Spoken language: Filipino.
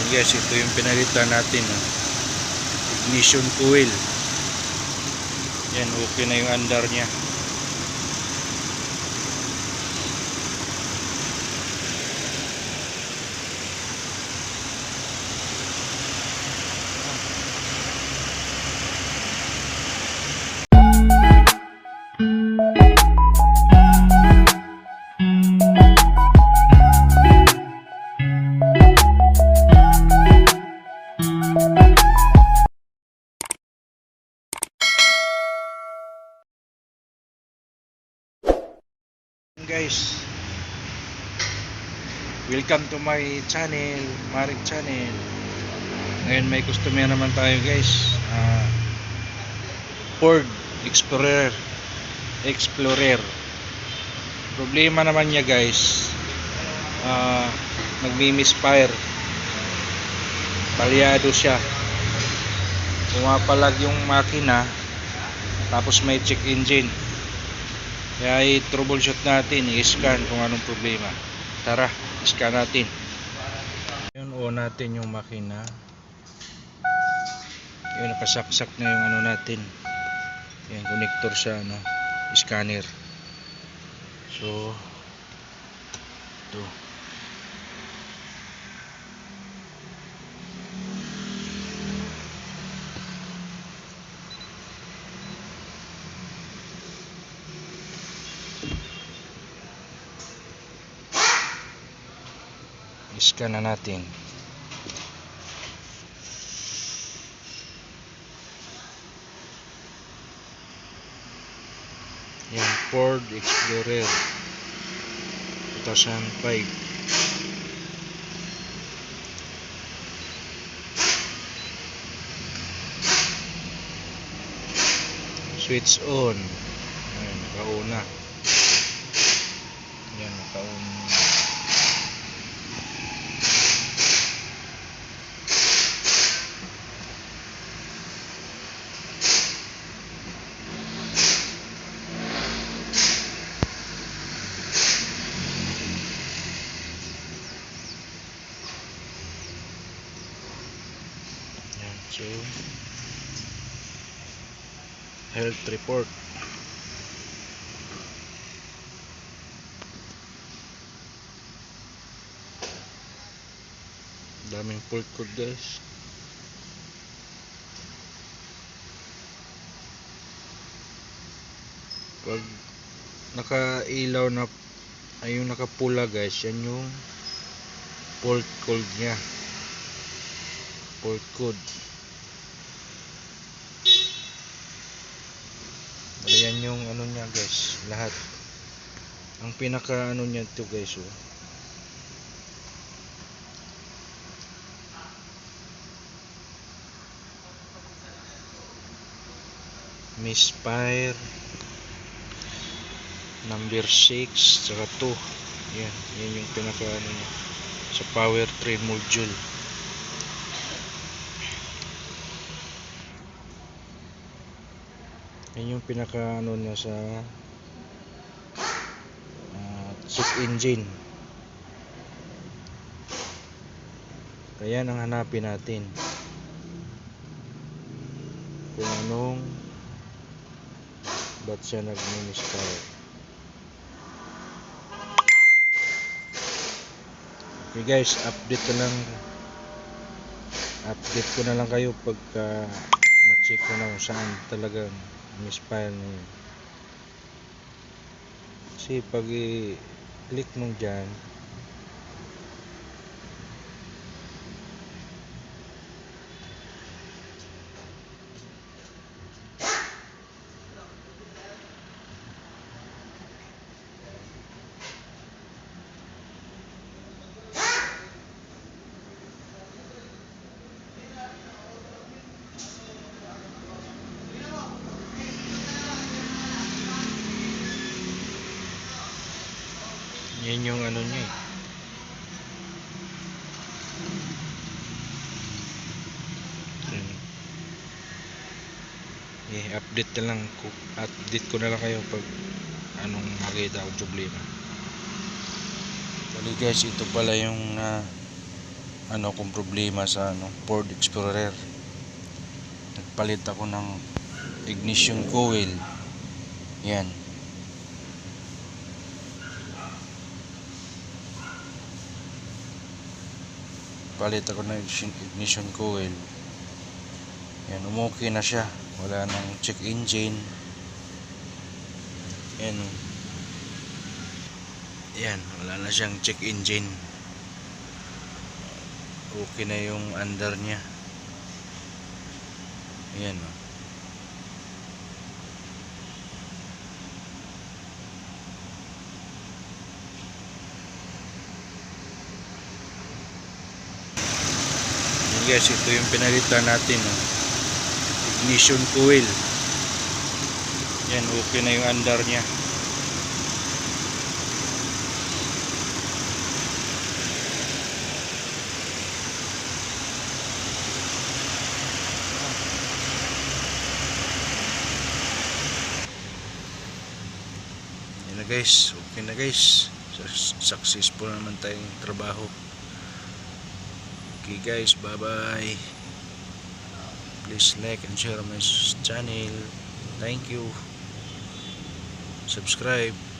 guys, ito yung pinalitan natin, ignition coil. Yan, okay na yung andar nya. Guys, welcome to my channel, Marik Channel. Ngayon may customer naman tayo guys, Ford Explorer. Problema naman niya guys, nagmi-misfire, palyado siya, pumapalag yung makina, tapos may check engine. Kaya i-troubleshoot natin, i-scan kung anong problema. Tara, i-scan natin. Yun, on natin yung makina. Yun, nakasaksak na yung ano natin. Yan, connector sa scanner. So, ito. I-scan na natin. Yan, Ford Explorer 2005. Switch on. Ayan, nakauna. Yan, nakauna. So, health report. Daming fault code guys. Pag nakailaw na ay yung nakapula guys, yan yung fault code nya. Fault code. Ayan yung ano niya guys, lahat. Ang pinaka ano niya ito guys, misfire number 6 saka 2. Yan yung pinaka ano niya sa powertrain module. Yan yung pinaka ano niya sa check engine. Kaya nang hanapin natin kung anong ba't siya nag-misfire. Okay guys, update ko na lang kayo pagka ma-check ko na kung saan talaga misfire na yun. Kasi pag i-click mo dyan, yan yung ano niya update ko na lang kayo pag anong makita ko problema. Bali guys, ito pala yung kong problema sa Ford Explorer. Nagpalit ako ng ignition coil. Yan. Palit ako ng ignition coil. Yan, umukay na siya. Wala nang check engine. Yan. Yan, wala na siyang check engine. Okay na yung under niya. Yan. Guys, ito yung pinalitan natin, ignition coil. Yan, okay na yung under nya. Yan na guys, okay na guys. Successful naman tayong trabaho. Okay guys, bye bye. Please like and share my channel. Thank you. Subscribe.